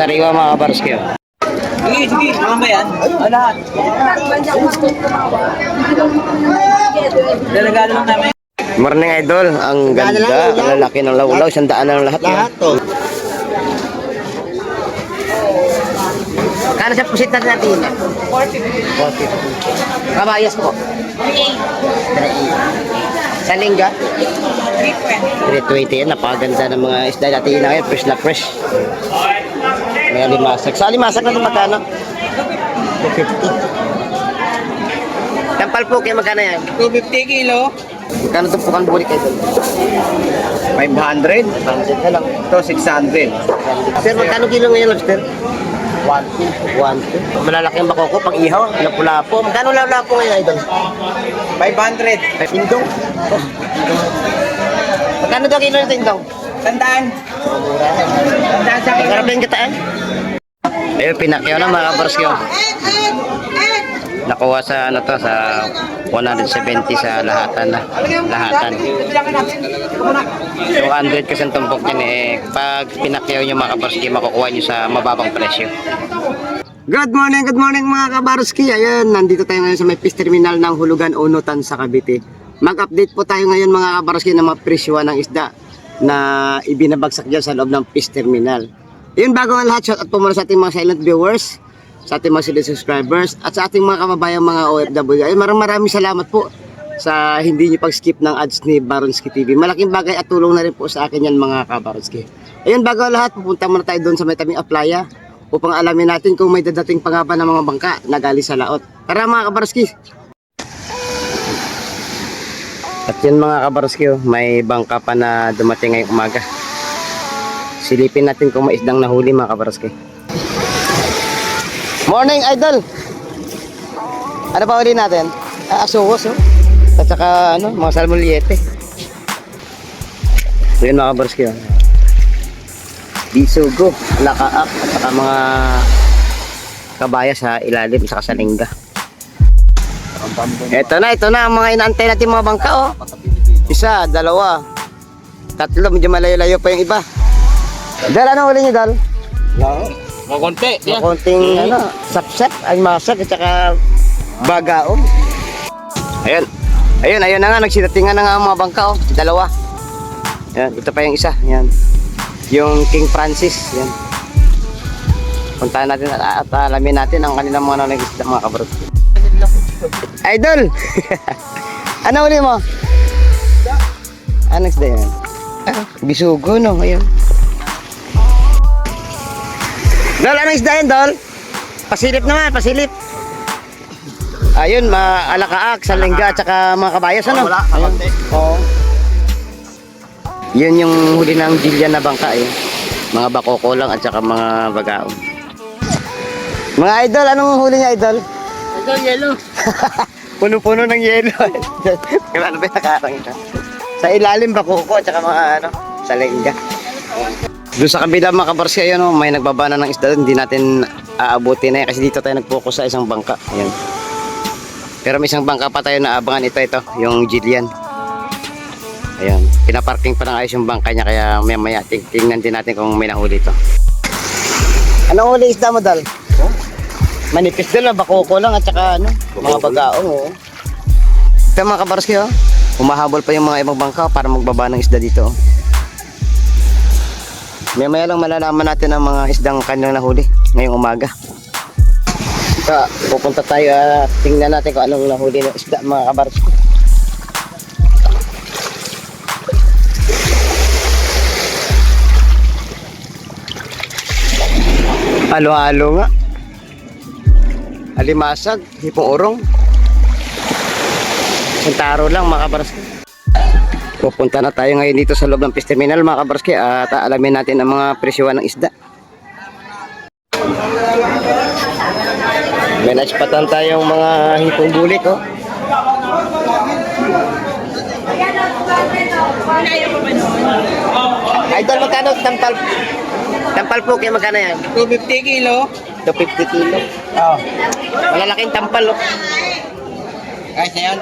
sariwa mga kabarski. Sige, sige. Naman ba yan? Lahat. Delegado lang namin. Morning idol, ang ganda, ang lalaki ng lawlaw, 100 na lang lahat. Lahat to. Kano sa pusit natin? 40. Kabayas po. Sa lingga? 320 yan, napaganda ng mga isda natin na ngayon, fresh na fresh. May alimasag. Sa alimasag na ito magkano? 250. Tampal po kayo magkano yan? 250 kilo. Magkano ito pukang bulik kayo doon? 500. 100 na lang. Ito 600. Sir, magkano kilo ngayon lobster? 1. Malalaki ang bako ko pag ihaw, lapu-lapo. Magkano lapu-lapo ngayon idol? 500. Tindong. Magkano daw kilo ng tindong? Tandaan. Tandaan sa akin. Karapin kitaan. Ayun, pinakyaw na mga kabarskyo. Nakuha sa ano to, sa 170 sa lahatan na. Lahatan. 200 kasi ang tumpok din eh. Pag pinakyaw nyo mga kabarskyo, makukuha nyo sa mababang presyo. Good morning mga kabarski. Ayan, nandito tayo ngayon sa may fish terminal ng Hulugan Unutan sa Cavite. Mag-update po tayo ngayon mga kabarski ng mga presyo ng isda na ibinabagsak dyan sa loob ng fish terminal. Yun, bago ang lahat, shout out po muna sa ating mga silent viewers, sa ating mga silent subscribers, at sa ating mga kababayang mga OFW. Ay, maraming salamat po sa hindi nyo pag-skip ng ads ni Baronski TV. Malaking bagay at tulong na rin po sa akin yan mga kabaronski. Ayun, bago ang lahat, pupunta muna tayo doon sa may tabing Aplaya upang alamin natin kung may dadating pa nga ba ng mga bangka na galing sa laot. Tara mga kabaronski! At yun mga kabaronski, may bangka pa na dumating ngayong umaga. Silipin natin kung may isdang nahuli mga kabaronski. Morning idol! Ano pa huli natin? Asukos oh. At saka ano, mga salmoliete. So yun mga kabaronski oh. Bisugo, lakaak, at saka mga kabaya sa ilalim, saka sa lingga. Ito na ang mga inaantay natin mga bangka oh. Isa, dalawa, tatlo, medyo malayo-layo pa yung iba. Dal, ano huli nyo Dal? Makonti. Makonting ano, sapsap, ay masak, at saka bagaong. Ayun na nga, nagsitatingan na nga ang mga bangka oh, dalawa. Yan, ito pa yung isa, yan. Yung King Francis, yan. Puntahan natin at alamin natin ang kanilang mga nanagisda mga kabarot. Idol! Ano uli mo? Anong isda yan? Bisugo no, ayun. Dol, anong isda yan Dol? Pasilip naman, pasilip. Ayun, alakaak, salingga, at saka mga kabayas ano? Wala, ayun. Oo. Yun yung huli ng Jillian na bangka eh. Mga bakoko lang at saka mga bagaon. Mga idol, anong huli niya idol? Idol, yellow. Puno-puno ng yelo. Kaya ano ba yung nakarang ito? Sa ilalim bakoko at saka mga ano, salingga. Doon sa kabila mga kabarsi, ayun, may nagbabana ng isda doon. Hindi natin aabutin na yan kasi dito tayo nag-focus sa isang bangka. Ayan. Pero may isang bangka pa tayo na abangan, ito, yung Jillian. Ayan, pinaparking pa ng ayos yung bangka niya kaya maya tingnan din natin kung may nahuli ito. Anong huli isda mo Dal? Manipis din na, bakoko lang at saka ano, mga bagaong oh. Ito mga kabarski oh, humahabol pa yung mga ibang bangka para magbaba ng isda dito oh. Maya lang malalaman natin ang mga isdang kanilang nahuli ngayong umaga. So, pupunta tayo at tingnan natin kung anong nahuli ng isda mga kabarski. Halo-halo nga. Alimasag, hipong urong. Sentaro lang mga kabarski. Pupunta na tayo ngayon dito sa loob ng fish terminal mga kabarski at alamin natin ang mga presyohan ng isda. May naispatan tayong mga hipong bulik oh. Idol, magkano tampal? Tampal po kayo magkano yan? 250 kilo. 250 kilo. Oo. Malalaking tampal oh. Guys, na yan.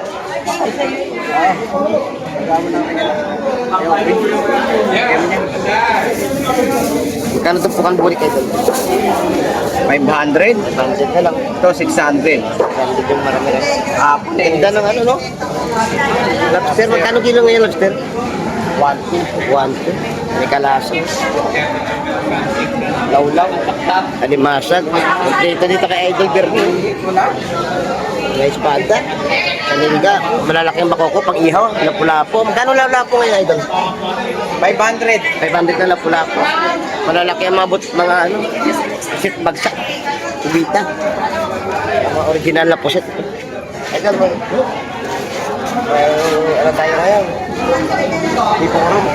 Magkano tumpukan bulik idol? 500. 100 na lang. Ito, 600. Nandito yung marami rin. Hapon eh. Ganda ng ano, no? Lobster, magkano kilo ngayon lobster? 1, 2. May kalaso. Lawlaw. Alimasag. Dito dito kay Idol Bernie. May espada. Kanilga. Malalaking makoko pang ihaw. Lapu-lapo. Magkano lapu-lapo ngayon Idol? 500. 500 na lapu-lapo. Malalaki ang mga ano. Pusit bagsak. Kubita. Mga original na pusit. Idol, ano tayo ngayon? Di forum.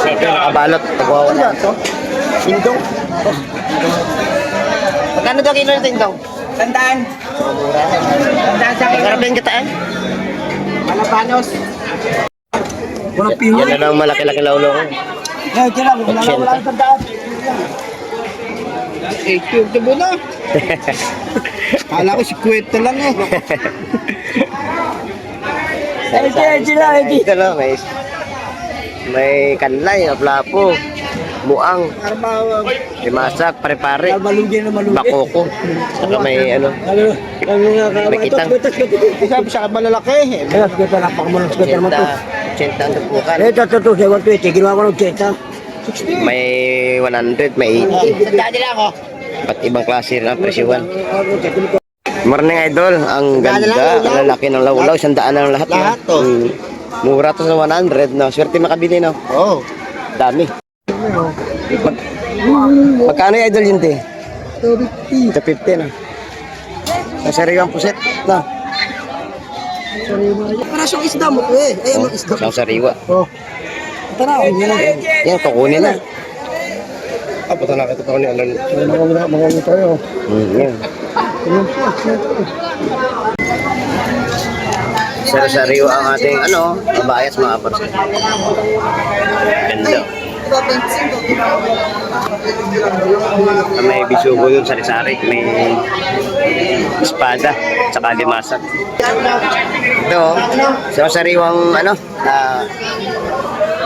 Sige, nakabalot. Tagwawala ito. Tindong. Magkano daw kilo ng tindong? Tandaan. Tandaan sa akin. Magkarapin kita eh. Malabanos. Walang piyo. Yan na lang malaki-laki laulo ko. Ngayon, kaya lang. Wala ang tandaan. 80 mo na. Kala ko si Kweta lang eh. Ito lang, may kanlay, aplapo, buang, limasak, pare-pare, bakoko, saka may ano, may kitang. Sabi sa malalaki. Kaya kita na pakamulang sweater mo to. 80 ang tupukan. Ito, 120. Ginawa ko ng 80. May 100, may 80. Tandaan nila ako. Ba't ibang klase rin ang presyuan? Morning Idol, ang ganda, ang lalaki ng lawlaw, 100 na lang lahat. Lahat, to. Mura to sa 100, no? Swerte makabili, no? Oo. Dami. Magkano yung Idol yun, te? 250. 250, no? Ang sariwang puset, no? Parasong isda mo eh. Ayun ang isda. Isang sariwa. Oh. Tara, yan lang. Yan, kukunin na. Pata na kita pa ni Alan. Mga tayo. Yan. Sari-sariwa ang ating, ano, mabayas mga kapatid. Ganda. May bisugo yun, sari-sari. May espada, tsaka limasak. Ito, sa sariwang, ano,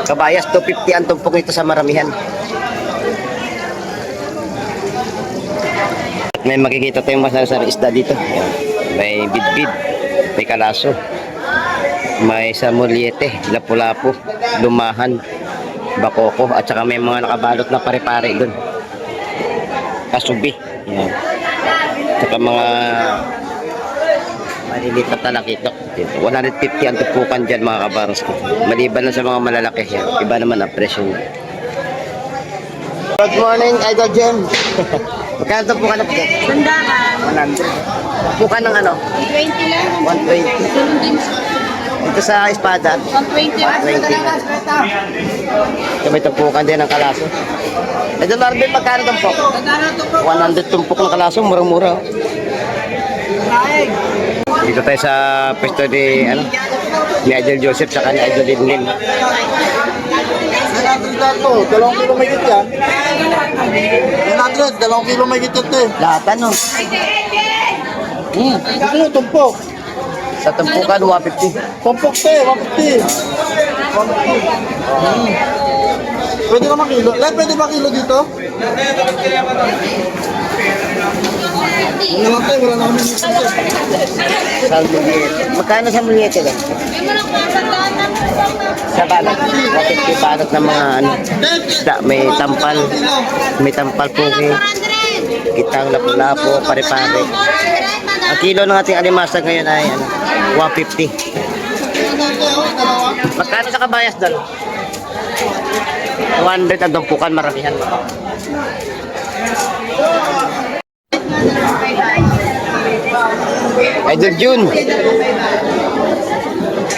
kabayas, 250 ang tumpok nito sa maramihan. At may makikita tayong masarap isda dito. Ayan. May bidbid, may kalaso, may samuliete, lapu-lapu, lumahan, bakoko, at saka may mga nakabalot na pare-pare doon. Kasubi. Ayan. At saka mga maliliit na talakitok. 150 ang tupukan dyan mga kabaros ko. Maliban na sa mga malalaki. Yan. Iba naman ang presyo niya. Good morning, Idol Jem. Magkano tupukan na po? Sandakan. 100. Tupukan ng ano? 20 lang. 120. Ito sa espada. 120 lang. 20 na. Ito may tupukan din ng kalaso. Idol Marvin, magkano tumpok? 100 tumpok ng kalaso. Murang-mura. Dito tayo sa pwesto ni, ano, ni Idol Joseph saka ni Idol Linlin. Ito, 2 kilo may gityan. 100, 2 kilo may gityan ito eh. Lahat ano? Ito yung tumpok. Sa tumpukan, 150. Tumpok ito eh, 150. Pwede ka makilo. Pwede ba kilo dito? Wala lang tayo, wala na kami dito. Sa muliete. Magkano sa muliete lang? Sa balot. 150 balot ng mga ano. Isda. May tampal puki. Kitang lapu-lapo, pare-pare. Ang kilo ng ating alimasag ngayon ay ano, 150. Magkano sa kabayas doon? 100 ang tumpukan, maramihan. Idol June.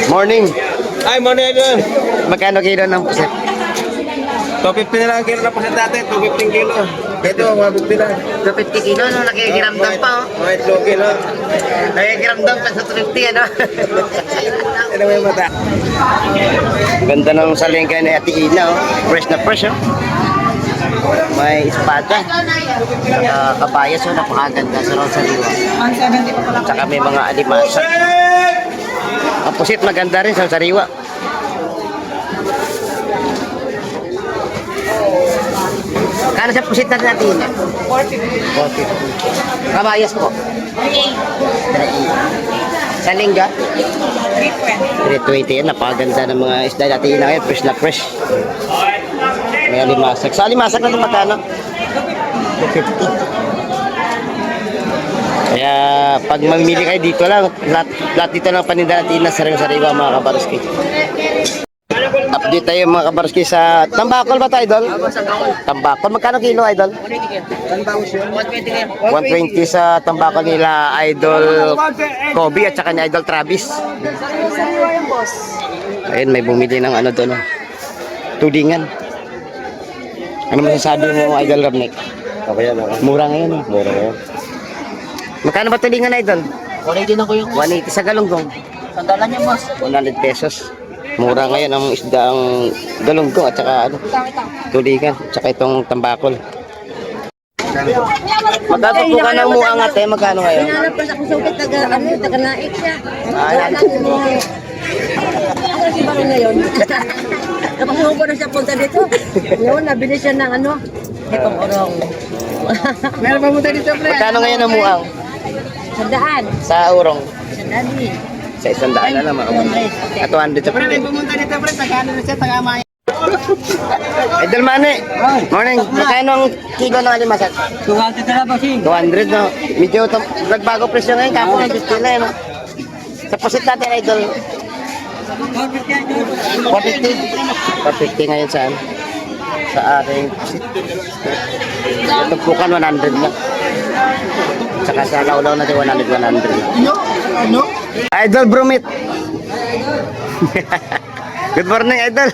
Morning. Ay, muna yun. Magkano kilo ng puset? 250 na lang ang kilo na pasit natin, 215 kilo. Ito, 150 lang. 250 kilo, no? Nakikiramdam pa, oh. Mga itlog kilo. Nakikiramdam pa sa 250, ano? Ano may mata? Ganda ng salengka ni Ate Ina, oh. Fresh na fresh, oh. May espada. Saka kabayas, oh. Napakaganda sa Rosariwa. Saka may mga alimasa. Ang pusit maganda rin sa Sariwa. Kano sa pusit natin natin? 450. Kabayas po. Sa lingga? 320 yan. Napakaganda ng mga isda natin na ngayon. Fresh na fresh. May alimasak. Sa alimasak na ito magkano? 250. Kaya pag mamimili kayo dito lang, lahat dito lang paninda natin na sariwa mga kabaruski. Update tayo mga kabaruski sa Tambakol ba tayo, Idol? Tambakol. Magkano kilo, Idol? 120 sa Tambakol nila, Idol Kobe at saka ni Idol Travis. Ayun, may bumili ng ano doon. Tudingan. Ano masasabi mo, Idol Rabnik? Okay yan, okay. Mura ngayon. Mura ngayon. Magkano ba tulingan, Idol? 180 na ko yung 180 sa galunggong. sandalan niya, boss. 100 pesos. Mura ngayon ang isda ang galunggong at saka ano, tulingan at saka itong tambakol. Magkatutukan ng muang ate, magkano ngayon? Hinanap pa sa kusukit, taga naik siya. Ah, Ano si Baro ngayon? Napasuko na siya punta dito. Ngayon, nabili siya ng ano, hipong orong. Meron pa mo tayo dito, pre. Magkano ngayon ang muang? Sandaan. Sa urong? Sandaan din. Sa 100 na lang mga kapatid. At 200 sa Pre, may puti. pumunta dito, pre. Tagano na siya, taga-maya. Idol Mane, morning. Magkano ang kilo ng alimasag? 200 na ba, sing? 200 no. Medyo nagbago presyo ngayon, kapo ng 50 na yun. No? Sa pusit natin, Idol. 450 ngayon saan? Sa ating pusit. Ito pukan 100 na. Saka sa lawlaw natin 100. Ano? Idol Bromit. Good morning, Idol.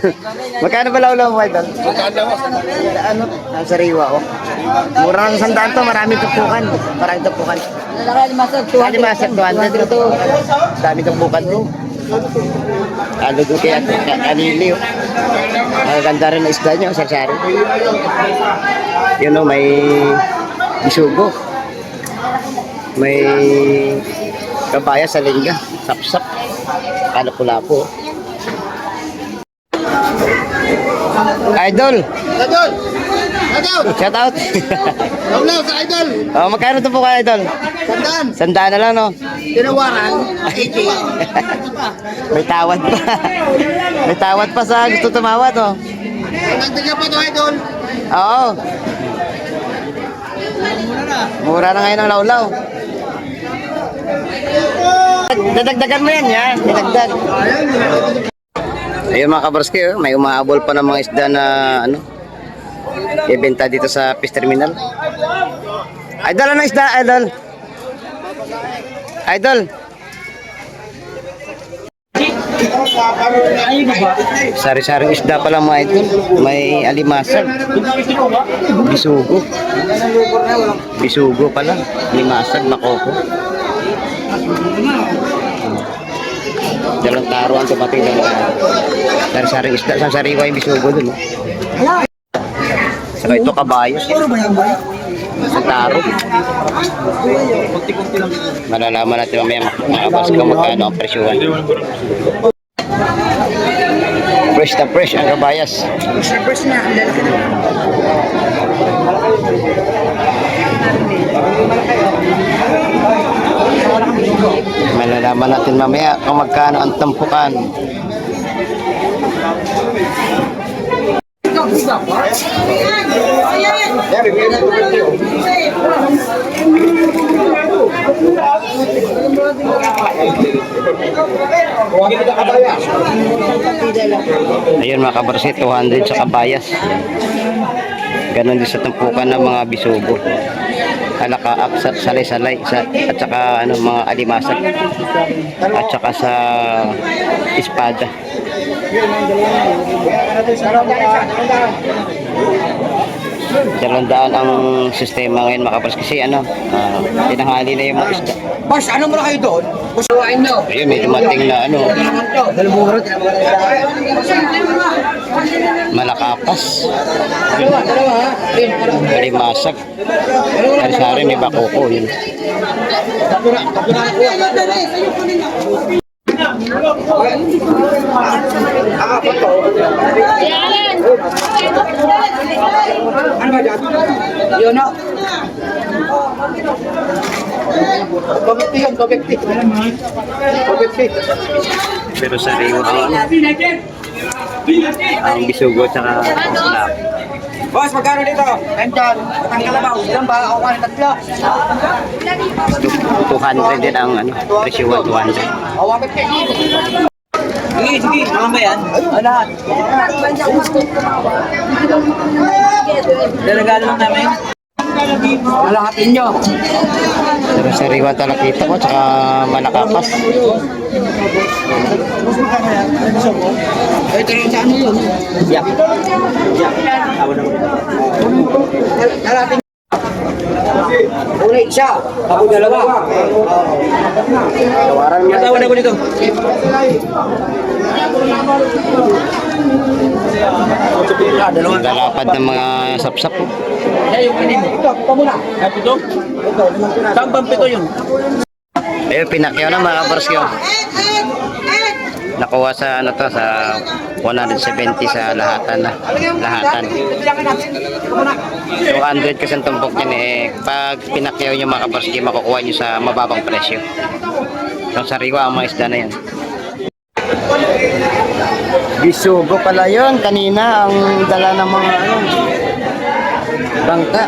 Magkano ba lawlaw mo, Idol? Ano? Ang sariwa ko. Mura ng sandaan to, marami tupukan. Marami tupukan. Alimasag 200 ito. Dami tupukan to. Alugo kaya kanili. Ang ganda rin na isda nyo, sarsari. Yun o, may bisugo. May kabaya sa lingga. Sapsap. Kalapo-lapo. Idol! Idol! Idol! Shout out! Lawlaw sa idol! Oh, magkano ito po ka, Idol? Sandaan! Sandaan na lang, no? Tinawaran, 80. May tawad pa. May tawad pa sa gusto tumawad, oh. Nagdaga pa to, idol. Oo. Mura na ngayon ang lawlaw. Dadagdagan mo yan, ya? Dadagdag. Ayun mga kabarski, oh, may umahabol pa ng mga isda na ano, ibenta dito sa fish terminal. Idol, ano isda, Idol? Idol. Sari-saring isda pala mga idol. May alimasag. Bisugo. Bisugo pala. Limasag, makoko. Dalang taro ang tumating ng sari-saring isda. Sa sariwa yung bisugo dun. Saka ito kabayos. Sa taro. Malalaman natin mamaya mga kabas kung magkano ang presyuhan. Fresh na fresh ang kabayas. First na, ang lalaki na. Malalaman natin mamaya kung magkano ang tampukan. Ayun mga kabarsi, 200 sa kabayas. Ganon din sa tampukan ng mga bisugo. Alakaak, salay-salay, at saka ano, mga alimasag. At saka sa espada. Dalandaan ang sistema ngayon mga kabarsi kasi ano, tinanghali na yung mga isda. Boss, ano mo na kayo doon? Boss, kawain nyo. Ayun, may dumating na ano, malakapas, Dalawa, ha? alimasag, sari-sari, may bakoko yun. Ano ba dyan? Yun na. 250 yun, 250. 250. Pero sa Riwa ang bisugo tsaka slap. Boss, magkano dito? Nandyan. Ang kalabaw. Ilan ba? Ako ka tatlo. 200 din ang ano, presyo 200. Awakit kayo. Sige, sige. Naman ba yan? Ano? Regalo lang namin. Malahatin nyo. Pero sa Riwa talakita ko tsaka Malakapas. Ito rin sa ano yun? Yak. Malahatin. Una isa. Ako dalawa. Tawaran mo. Tawa na ko dito. Galapad ng mga sapsap. Ito muna. Ito? Saan pampito yun? Ayun, pinakyaw na mga kabarskyo. Nakuha sa ano to, sa 170 sa lahatan na. Lahatan. 200 kasi ang tumpok niyan eh. Pag pinakyaw nyo mga kabarskyo, makukuha nyo sa mababang presyo. So sa Riwa ang mga isda na yan. Bisugo pala yun. Kanina ang dala ng mga ano, bangka.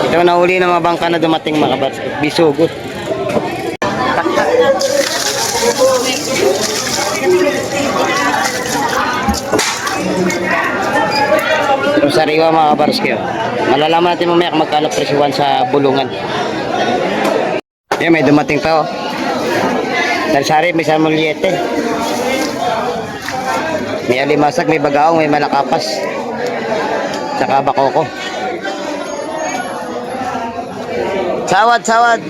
Ito na uli ng mga bangka na dumating mga kabarskyo. Bisugo. Pero sa Riwa mga kabarskyo, malalaman natin mamaya kung magkano presyuhan sa bulungan. Yan, may dumating pa oh. Darsari, may samulyete. May alimasag, may bagaong, may Malakapas. Saka bakoko. Sawad, sawad.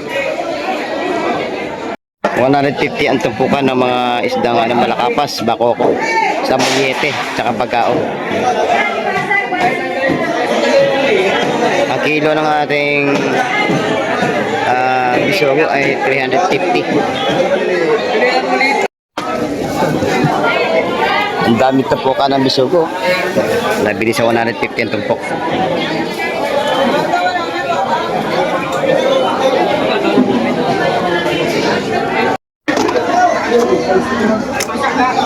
150 ang tumpukan ng mga isdang ano, Malakapas, bakoko, samulyete, saka bagaong. Ang kilo ng ating bisugo ay 350. Ang dami tumpukan ng bisugo. Nabili sa 150 ang tumpok.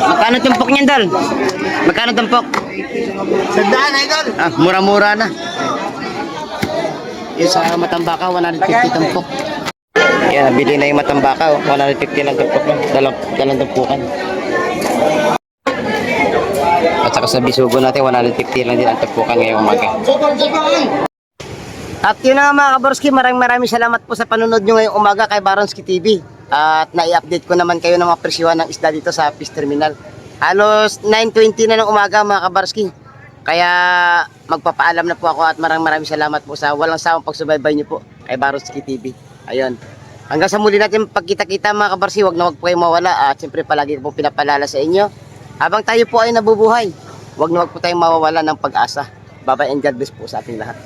Magkano tumpok niyan, Dal? Magkano tumpok? Sandaan, idol. Ah, mura-mura na. Yung sa Matambaka, 150 tumpok. Yan, nabili na yung Matambaka, 150 lang tumpok lang. Dalang tumpukan. At saka sa bisugo natin, 150 lang din ang tumpukan ngayong umaga. At yun na nga mga kabarski, maraming salamat po sa panunod nyo ngayong umaga kay Baronski TV. At nai-update ko naman kayo ng mga presyuhan ng isda dito sa Fish Terminal. Halos 9:20 na ng umaga mga kabarski. Kaya magpapaalam na po ako at maraming salamat po sa walang sawang pagsubaybay nyo po kay Baronski TV. Ayun. Hanggang sa muli natin pagkita-kita mga kabarski, wag po kayong mawala. At siyempre palagi ko po pinapalala sa inyo. Habang tayo po ay nabubuhay, wag po tayong mawawala ng pag-asa. Bye-bye and God bless po sa ating lahat.